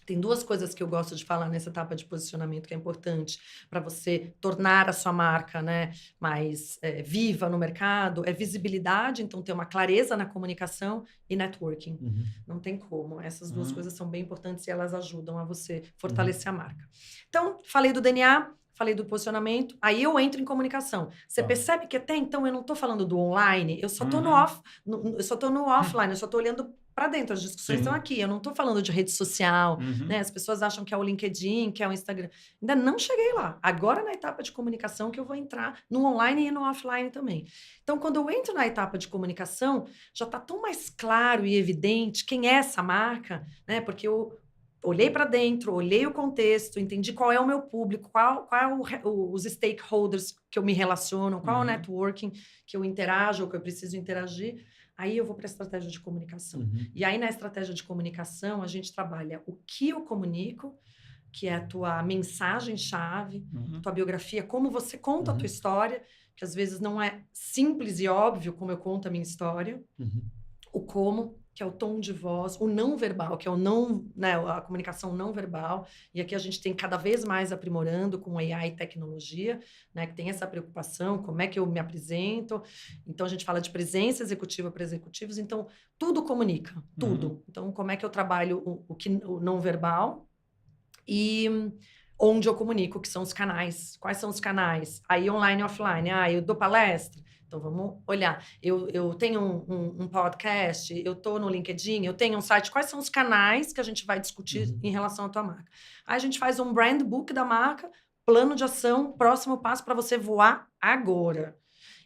Tem 2 coisas que eu gosto de falar nessa etapa de posicionamento que é importante para você tornar a sua marca, né, mais viva no mercado. É visibilidade, então ter uma clareza na comunicação, e networking. Não tem como. Essas 2 coisas são bem importantes e elas ajudam a você fortalecer a marca. Então, falei do DNA, falei do posicionamento, aí eu entro em comunicação. Você percebe que até então eu não estou falando do online, eu só estou no offline, eu só estou olhando para dentro, as discussões estão aqui, eu não estou falando de rede social, né? As pessoas acham que é o LinkedIn, que é o Instagram. Ainda não cheguei lá. Agora na etapa de comunicação que eu vou entrar no online e no offline também. Então, quando eu entro na etapa de comunicação, já está tão mais claro e evidente quem é essa marca, né? Porque eu olhei para dentro, olhei o contexto, entendi qual é o meu público, qual é os stakeholders que eu me relaciono, qual é o networking que eu interajo ou que eu preciso interagir. Aí eu vou para a estratégia de comunicação. E aí, na estratégia de comunicação, a gente trabalha o que eu comunico, que é a tua mensagem-chave, tua biografia, como você conta a tua história, que às vezes não é simples e óbvio como eu conto a minha história. O como, que é o tom de voz, o não verbal, que é o não, né, a comunicação não verbal. E aqui a gente tem cada vez mais aprimorando com AI e tecnologia, né, que tem essa preocupação, como é que eu me apresento. Então, a gente fala de presença executiva para executivos. Então, tudo comunica, tudo. Então, como é que eu trabalho o não verbal e onde eu comunico, que são os canais. Quais são os canais? Aí, online e offline. Eu dou palestra. Então, vamos olhar. Eu tenho um podcast, eu estou no LinkedIn, eu tenho um site. Quais são os canais que a gente vai discutir em relação à tua marca? Aí a gente faz um brand book da marca, plano de ação, próximo passo para você voar agora.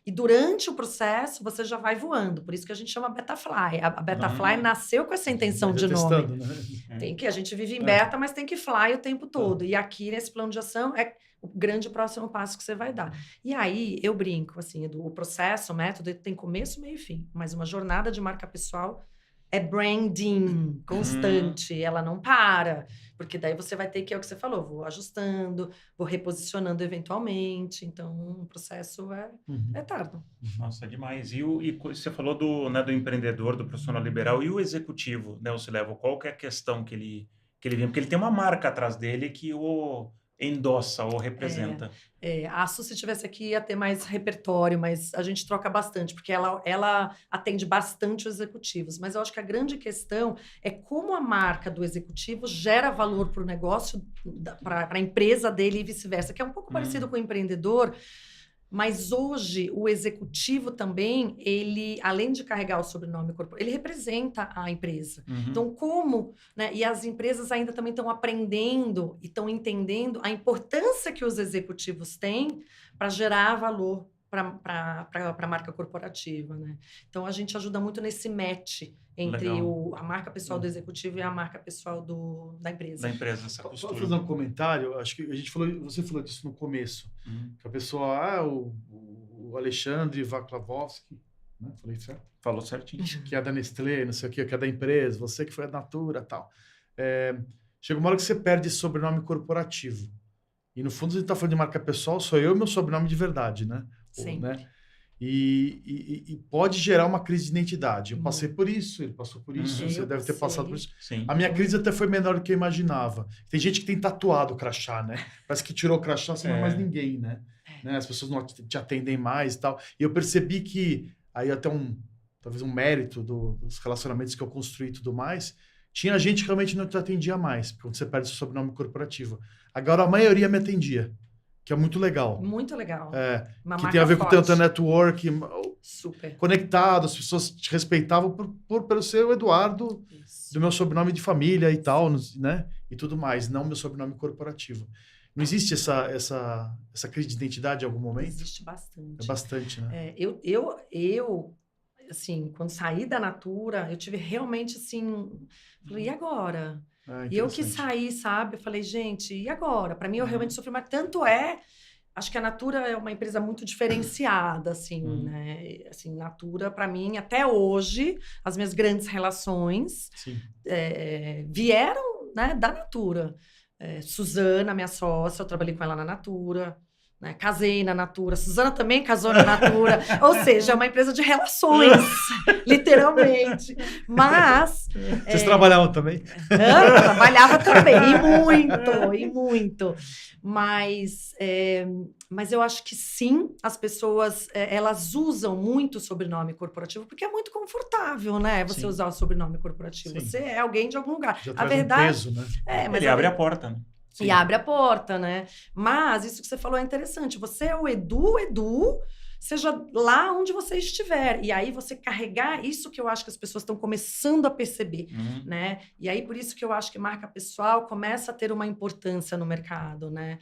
E durante o processo, você já vai voando. Por isso que a gente chama Betafly. A Betafly nasceu com essa intenção de nome. Né? A gente vive em beta, mas tem que fly o tempo todo. E aqui, nesse plano de ação, é o grande próximo passo que você vai dar. E aí, eu brinco, assim, o processo, o método, tem começo, meio e fim. Mas uma jornada de marca pessoal é branding constante. Ela não para. Porque daí você vai ter que, é o que você falou, vou ajustando, vou reposicionando eventualmente. Então, o processo é eterno. Nossa, demais. E você falou do empreendedor, do profissional liberal, e o executivo, né, o C-Level, qual que é a questão que ele vem? Porque ele tem uma marca atrás dele que o endossa ou representa. A Su, se estivesse aqui, ia ter mais repertório, mas a gente troca bastante, porque ela atende bastante os executivos. Mas eu acho que a grande questão é como a marca do executivo gera valor para o negócio, para a empresa dele e vice-versa, que é um pouco parecido com o empreendedor. Mas hoje, o executivo também, ele, além de carregar o sobrenome corporativo, ele representa a empresa. Então, como... Né, e as empresas ainda também estão aprendendo e estão entendendo a importância que os executivos têm para gerar valor para a marca corporativa, né? Então, a gente ajuda muito nesse match entre a marca pessoal do executivo e a marca pessoal da empresa. Da empresa, essa costura. Posso fazer um comentário? Acho que você falou disso no começo. Que a pessoa, o Alexandre Vaklavovski, né? Falei certo? Falou certinho. Que é da Nestlé, não sei o que é da empresa, você que foi da Natura e tal. Chega uma hora que você perde esse sobrenome corporativo. E, no fundo, a gente está falando de marca pessoal, sou eu e meu sobrenome de verdade, né? Sim. Né? E pode gerar uma crise de identidade. Eu passei por isso, ele passou por isso, você deve ter passado por isso. Sim. A minha crise até foi menor do que eu imaginava. Tem gente que tem tatuado o crachá, né? Parece que tirou o crachá, você não é mais ninguém, né? As pessoas não te atendem mais e tal. E eu percebi que, aí até talvez um mérito dos relacionamentos que eu construí e tudo mais, tinha gente que realmente não te atendia mais, quando você perde seu sobrenome corporativo. Agora, a maioria me atendia, que é muito legal. Muito legal. Que tem a ver com o teu network. Super. Conectado, as pessoas te respeitavam pelo seu Eduardo, do meu sobrenome de família e tal, né? E tudo mais, não meu sobrenome corporativo. Não existe essa crise de identidade em algum momento? Existe bastante. É bastante, né? Eu assim, quando saí da Natura, eu tive realmente, assim... Falei, e agora? E eu que saí, sabe? Eu falei, gente, e agora? Para mim, eu realmente sofri, mas tanto acho que a Natura é uma empresa muito diferenciada, assim, né? Assim, Natura, para mim, até hoje, as minhas grandes relações vieram, né, da Natura. Suzana, minha sócia, eu trabalhei com ela na Natura, né? Casei na Natura. Suzana também casou na Natura. Ou seja, é uma empresa de relações, literalmente. Mas... Vocês trabalhavam também? Trabalhava também, e muito. Mas eu acho que sim, as pessoas, elas usam muito o sobrenome corporativo, porque é muito confortável, né? Você usar o sobrenome corporativo. Sim. Você é alguém de algum lugar. Já traz um peso, né? Mas ele abre a porta, né? Sim. E abre a porta, né? Mas isso que você falou é interessante. Você é o Edu, seja lá onde você estiver. E aí você carregar isso que eu acho que as pessoas estão começando a perceber, né? E aí por isso que eu acho que marca pessoal começa a ter uma importância no mercado, né?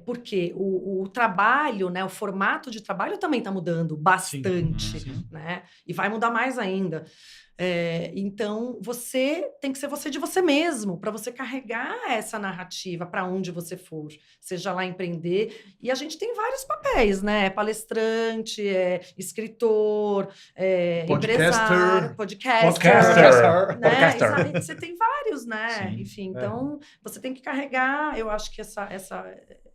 Porque o trabalho, né? O formato de trabalho também está mudando bastante, né? E vai mudar mais ainda. Então, você tem que ser você de você mesmo, para você carregar essa narrativa para onde você for, seja lá empreender. E a gente tem vários papéis, né? Palestrante, escritor, empresário, podcaster. Né? Você tem vários, né? Sim. Enfim, então, você tem que carregar, eu acho que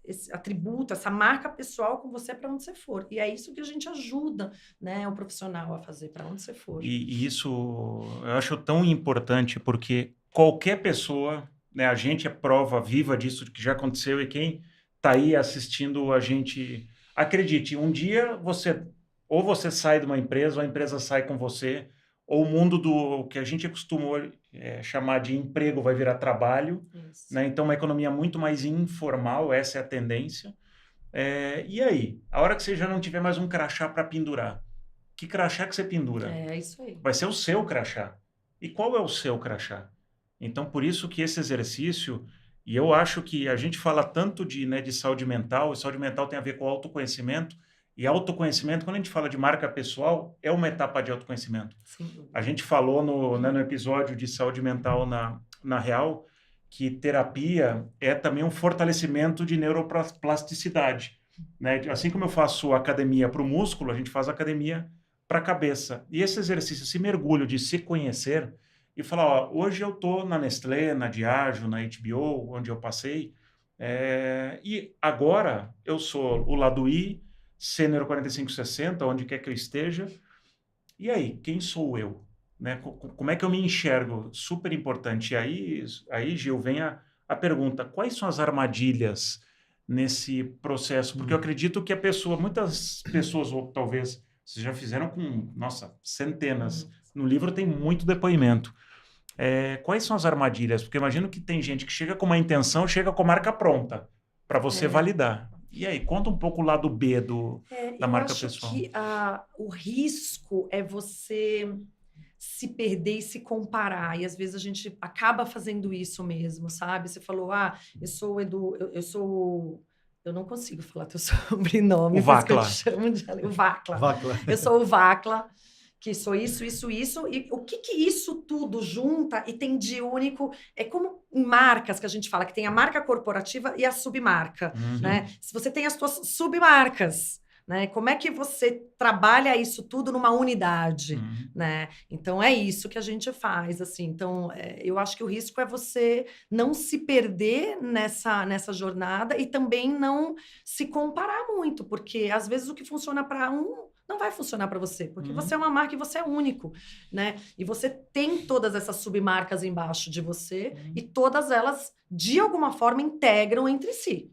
esse atributo, essa marca pessoal com você para onde você for. E é isso que a gente ajuda, né, o profissional a fazer para onde você for. E isso eu acho tão importante, porque qualquer pessoa, né, a gente é prova viva disso que já aconteceu, e quem está aí assistindo a gente, acredite, um dia você sai de uma empresa, ou a empresa sai com você, ou o mundo do que a gente acostumou chamar de emprego vai virar trabalho, né? Então uma economia muito mais informal, essa é a tendência. E aí, a hora que você já não tiver mais um crachá para pendurar, que crachá que você pendura? É isso aí. Vai ser o seu crachá. E qual é o seu crachá? Então por isso que esse exercício, e eu acho que a gente fala tanto de saúde mental, e saúde mental tem a ver com autoconhecimento. E autoconhecimento, quando a gente fala de marca pessoal, é uma etapa de autoconhecimento. Sim. A gente falou no episódio de saúde mental na Real, que terapia é também um fortalecimento de neuroplasticidade. Né? Assim como eu faço academia para o músculo, a gente faz academia para a cabeça. E esse exercício, esse mergulho de se conhecer e falar, hoje eu estou na Nestlé, na Diageo, na HBO, onde eu passei, e agora eu sou o lado I, Sênior 4560, onde quer que eu esteja. E aí, quem sou eu? Né? Como é que eu me enxergo? Super importante. E aí Gil, vem a pergunta, quais são as armadilhas nesse processo? Porque eu acredito que muitas pessoas, ou talvez vocês já fizeram com, centenas. No livro tem muito depoimento. Quais são as armadilhas? Porque eu imagino que tem gente que chega com uma intenção, chega com a marca pronta para você validar. E aí, conta um pouco o lado B da marca eu acho pessoal. que o risco é você se perder e se comparar. E às vezes a gente acaba fazendo isso mesmo, sabe? Você falou, eu sou o Edu, eu sou... Eu não consigo falar teu sobrenome. O por isso que eu Vacla. te chamo de o Vacla. Vacla. Eu sou o Vacla, que sou isso. E o que isso tudo junta e tem de único? É como em marcas que a gente fala, que tem a marca corporativa e a submarca, né? Se você tem as suas submarcas, né? Como é que você trabalha isso tudo numa unidade, né? Então, é isso que a gente faz, assim. Então, eu acho que o risco é você não se perder nessa jornada e também não se comparar muito, porque, às vezes, o que funciona para um não vai funcionar para você, porque você é uma marca e você é único, né? E você tem todas essas submarcas embaixo de você e todas elas, de alguma forma, integram entre si.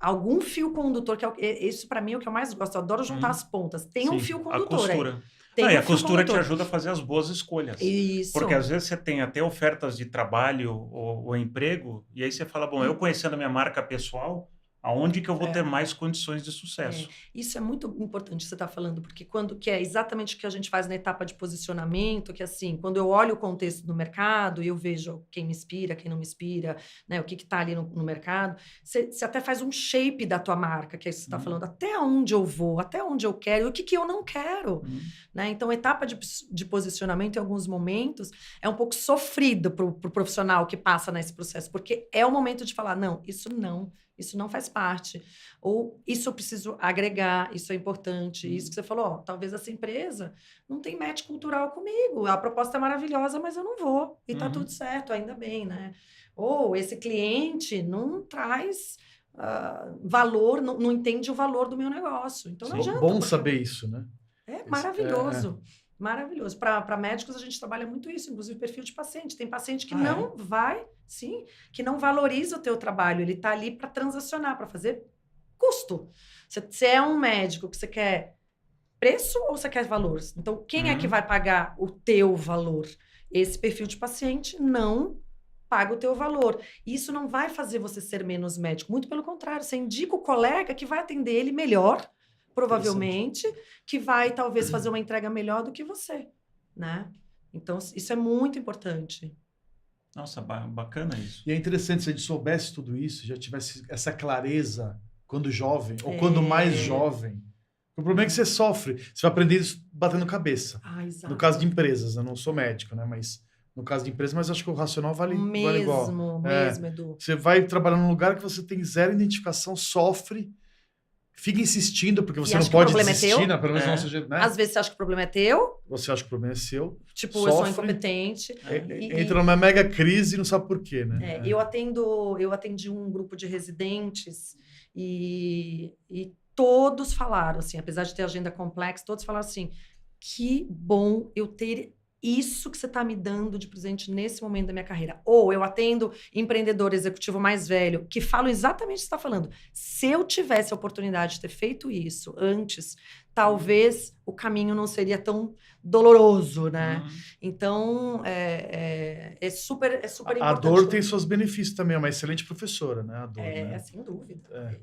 Algum fio condutor, isso para mim é o que eu mais gosto, eu adoro juntar as pontas. Tem um fio condutor a costura. aí. Tem E um a fio costura te condutor. ajuda a fazer as boas escolhas. Isso. Porque às vezes você tem até ofertas de trabalho ou emprego, e aí você fala, bom, eu conhecendo a minha marca pessoal, aonde que eu vou ter mais condições de sucesso? Isso é muito importante que você está falando, porque que é exatamente o que a gente faz na etapa de posicionamento, que assim, quando eu olho o contexto do mercado e eu vejo quem me inspira, quem não me inspira, né, o que está ali no mercado, você até faz um shape da tua marca, que é isso que você está falando, até onde eu vou, até onde eu quero, e o que eu não quero. Né? Então, a etapa de posicionamento, em alguns momentos, é um pouco sofrido para o profissional que passa nesse processo, porque é o momento de falar, não, isso não faz parte. Ou isso eu preciso agregar, isso é importante. Isso que você falou, talvez essa empresa não tem match cultural comigo. A proposta é maravilhosa, mas eu não vou. E tá tudo certo, ainda bem, né? Ou esse cliente não traz valor, não entende o valor do meu negócio. Então não adianta. Bom saber isso, né? É maravilhoso. Maravilhoso. Para médicos, a gente trabalha muito isso, inclusive perfil de paciente. Tem paciente que não vai, sim, que não valoriza o teu trabalho. Ele está ali para transacionar, para fazer custo. Você é um médico que você quer preço ou você quer valor? Então, quem é que vai pagar o teu valor? Esse perfil de paciente não paga o teu valor. Isso não vai fazer você ser menos médico. Muito pelo contrário, você indica o colega que vai atender ele melhor, provavelmente, que vai talvez fazer uma entrega melhor do que você, né? Então, isso é muito importante. Nossa, bacana isso. E é interessante, se a gente soubesse tudo isso, já tivesse essa clareza quando jovem, ou quando mais jovem. O problema é que você sofre, você vai aprender isso batendo cabeça. Exato. No caso de empresas, eu não sou médico, né? Mas no caso de empresas, mas acho que o racional vale igual. Mesmo, Edu. Você vai trabalhar num lugar que você tem zero identificação, sofre, fica insistindo, porque você não pode desistir, né? Pelo menos não seja, né? Às vezes você acha que o problema é teu. Você acha que o problema é seu. Tipo, sofre, eu sou incompetente. Entra numa mega crise e não sabe por quê, né? Eu atendi um grupo de residentes e todos falaram, assim, apesar de ter agenda complexa, todos falaram assim, que bom eu ter isso que você está me dando de presente nesse momento da minha carreira. Ou eu atendo empreendedor executivo mais velho, que falam exatamente o que você está falando. Se eu tivesse a oportunidade de ter feito isso antes, talvez o caminho não seria tão doloroso, né? Então, é super importante. A dor tem seus benefícios também, é uma excelente professora, né? A dor, né? Sem dúvida.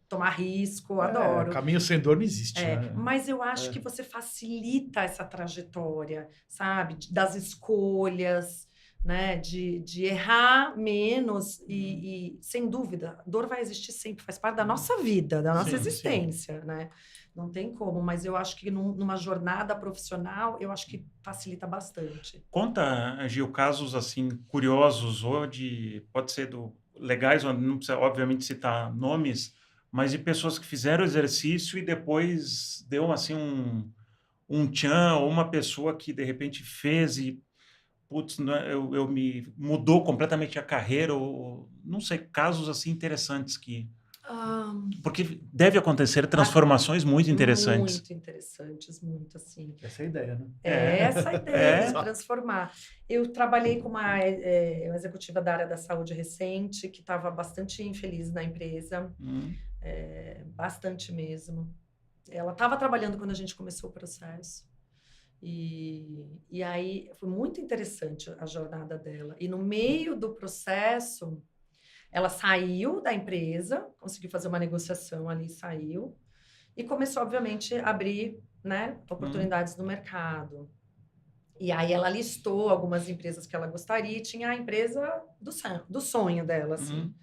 Tomar risco, adoro. Caminho sem dor não existe, né? Mas eu acho que você facilita essa trajetória, sabe? Das escolhas, né? De errar menos e, sem dúvida, dor vai existir sempre, faz parte da nossa vida, da nossa existência, né? Não tem como, mas eu acho que numa jornada profissional, eu acho que facilita bastante. Conta, Gil, casos assim curiosos, ou pode ser legais, não precisa obviamente citar nomes, mas de pessoas que fizeram exercício e depois deu assim um tchan, ou uma pessoa que de repente fez e putz, me mudou completamente a carreira, ou não sei, casos assim interessantes que... Porque deve acontecer transformações muito interessantes. Muito interessantes, muito assim. Essa é a ideia, né? Essa a ideia, de transformar. Eu trabalhei com uma executiva da área da saúde recente, que estava bastante infeliz na empresa, bastante mesmo. Ela estava trabalhando quando a gente começou o processo. E aí, foi muito interessante a jornada dela. E no meio do processo... Ela saiu da empresa, conseguiu fazer uma negociação ali, saiu. E começou, obviamente, a abrir, né, oportunidades no mercado. E aí ela listou algumas empresas que ela gostaria e tinha a empresa do sonho dela, assim,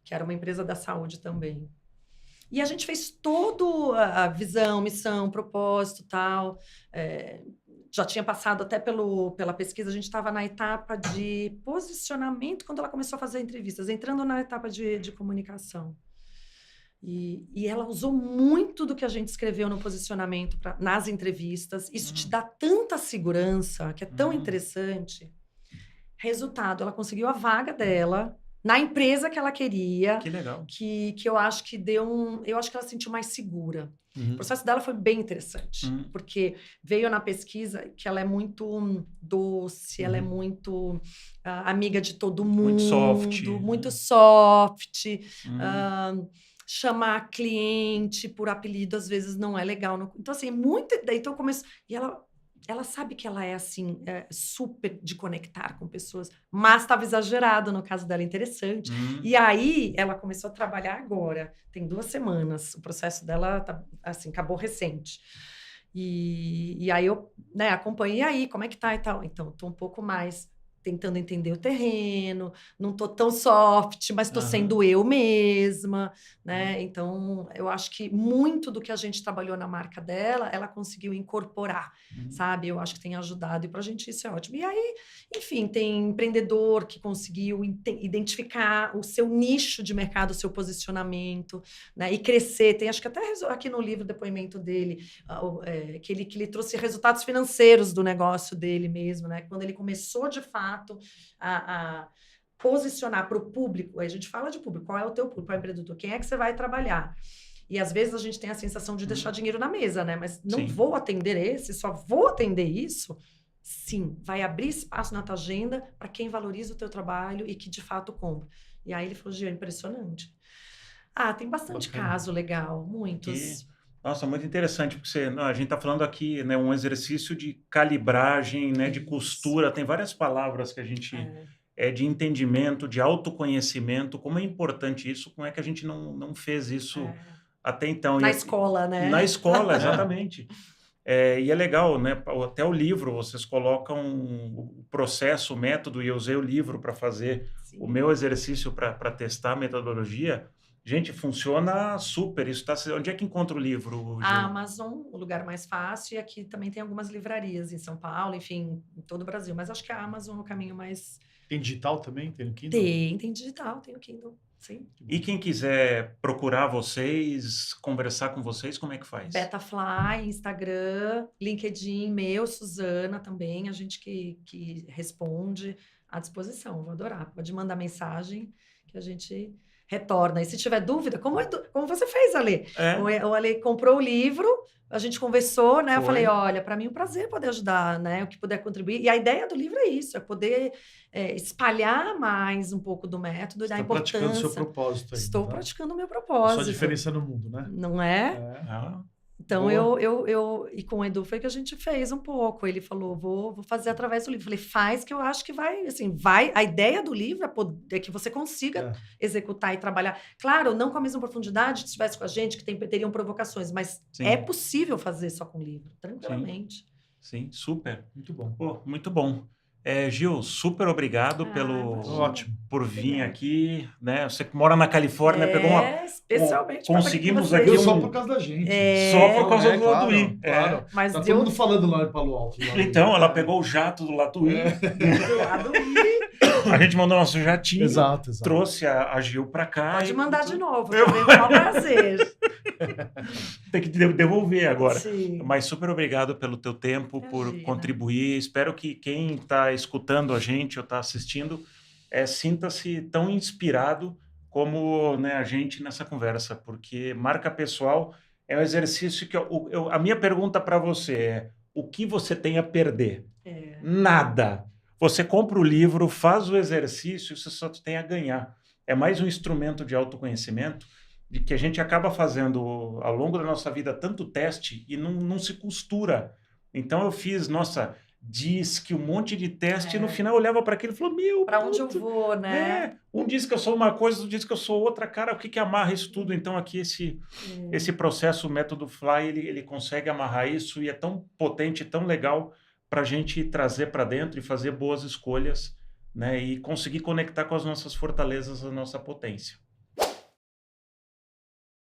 que era uma empresa da saúde também. E a gente fez toda a visão, missão, propósito, tal. Já tinha passado até pela pesquisa, a gente estava na etapa de posicionamento quando ela começou a fazer entrevistas, entrando na etapa de comunicação. E ela usou muito do que a gente escreveu no posicionamento nas entrevistas. Isso te dá tanta segurança, que é tão interessante. Resultado, ela conseguiu a vaga dela na empresa que ela queria. Que legal. Que eu acho que eu acho que ela se sentiu mais segura. O processo dela foi bem interessante, porque veio na pesquisa que ela é muito doce, ela é muito amiga de todo mundo. Muito soft. Chamar cliente por apelido às vezes não é legal. Então, assim, muito. Daí então começou. E ela sabe que ela é assim, super de conectar com pessoas, mas estava exagerado no caso dela, interessante. E aí ela começou a trabalhar agora, tem 2 semanas. O processo dela tá, assim, acabou recente. E aí eu, né, acompanhei aí, como é que tá e tal. Então, tô um pouco mais tentando entender o terreno, não tô tão soft, mas tô sendo eu mesma, né? Então, eu acho que muito do que a gente trabalhou na marca dela, ela conseguiu incorporar, sabe? Eu acho que tem ajudado, e pra gente isso é ótimo. E aí, enfim, tem empreendedor que conseguiu identificar o seu nicho de mercado, o seu posicionamento, né? E crescer. Tem, acho que até aqui no livro, o depoimento dele, que ele trouxe resultados financeiros do negócio dele mesmo, né? Quando ele começou, de fato, a posicionar para o público, aí a gente fala de público, qual é o teu público, qual é o empreendedor, quem é que você vai trabalhar? E às vezes a gente tem a sensação de deixar dinheiro na mesa, né? Mas não vou atender esse, só vou atender isso. Sim, vai abrir espaço na tua agenda para quem valoriza o teu trabalho e que de fato compra. E aí ele falou, Gê, impressionante. Tem bastante caso legal, muitos. Nossa, muito interessante, porque a gente está falando aqui, né, um exercício de calibragem, né, de costura, tem várias palavras que a gente de entendimento, de autoconhecimento, como é importante isso, como é que a gente não fez isso até então. Na escola, né? Na escola, exatamente. E é legal, né, até o livro, vocês colocam o processo, o método, e eu usei o livro para fazer o meu exercício para testar a metodologia. Gente, funciona super. Isso tá... Onde é que encontra o livro, Gil? A Amazon, o lugar mais fácil, e aqui também tem algumas livrarias em São Paulo, enfim, em todo o Brasil. Mas acho que a Amazon é o caminho mais... Tem digital também? Tem no Kindle? Tem digital, tem no Kindle, sim. E quem quiser procurar vocês, conversar com vocês, como é que faz? Betafly, Instagram, LinkedIn, meu, Suzana também, a gente que responde à disposição. Vou adorar. Pode mandar mensagem que a gente... retorna. E se tiver dúvida, como você fez, Ale? O Ale comprou o livro, a gente conversou, né? Eu falei, olha, para mim é um prazer poder ajudar, né? O que puder contribuir. E a ideia do livro é isso, é poder espalhar mais um pouco do método, da importância. Praticando o seu propósito. Estou praticando o meu propósito. Sua diferença no mundo, né? Não é? Então, e com o Edu foi que a gente fez um pouco. Ele falou, vou fazer através do livro. Falei, faz, que eu acho que vai, assim, a ideia do livro é que você consiga executar e trabalhar. Claro, não com a mesma profundidade que estivesse com a gente, que teriam provocações, mas é possível fazer só com livro, tranquilamente. Sim, super. Muito bom. Pô, muito bom. Gil, super obrigado por vir aqui, né? Você que mora na Califórnia, pegou uma... Especialmente conseguimos aqui só por causa da gente. Só por causa do Latuí. Claro. Mas tá todo mundo falando lá em Palo Alto. Então, ela pegou o jato do Latuí. A gente mandou nosso jatinho. Exato. Trouxe a Gil para cá. Pode mandar de novo, também com o prazer. Tem que devolver agora. Sim. Mas super obrigado pelo teu tempo, por contribuir. Espero que quem está escutando a gente ou está assistindo sinta-se tão inspirado como, né, a gente nessa conversa, porque marca pessoal é um exercício que a minha pergunta para você é: o que você tem a perder? Nada. Você compra o livro, faz o exercício, você só tem a ganhar. É mais um instrumento de autoconhecimento de que a gente acaba fazendo ao longo da nossa vida tanto teste e não se costura. Então eu fiz, diz que um monte de teste, e no final eu olhava para aquilo e falava, meu, Para onde eu puta, vou, né? um diz que eu sou uma coisa, outro diz que eu sou outra, cara, o que amarra isso tudo? Então aqui esse processo, o método Fly, ele consegue amarrar isso e é tão potente, tão legal para a gente trazer para dentro e fazer boas escolhas, né? E conseguir conectar com as nossas fortalezas, a nossa potência.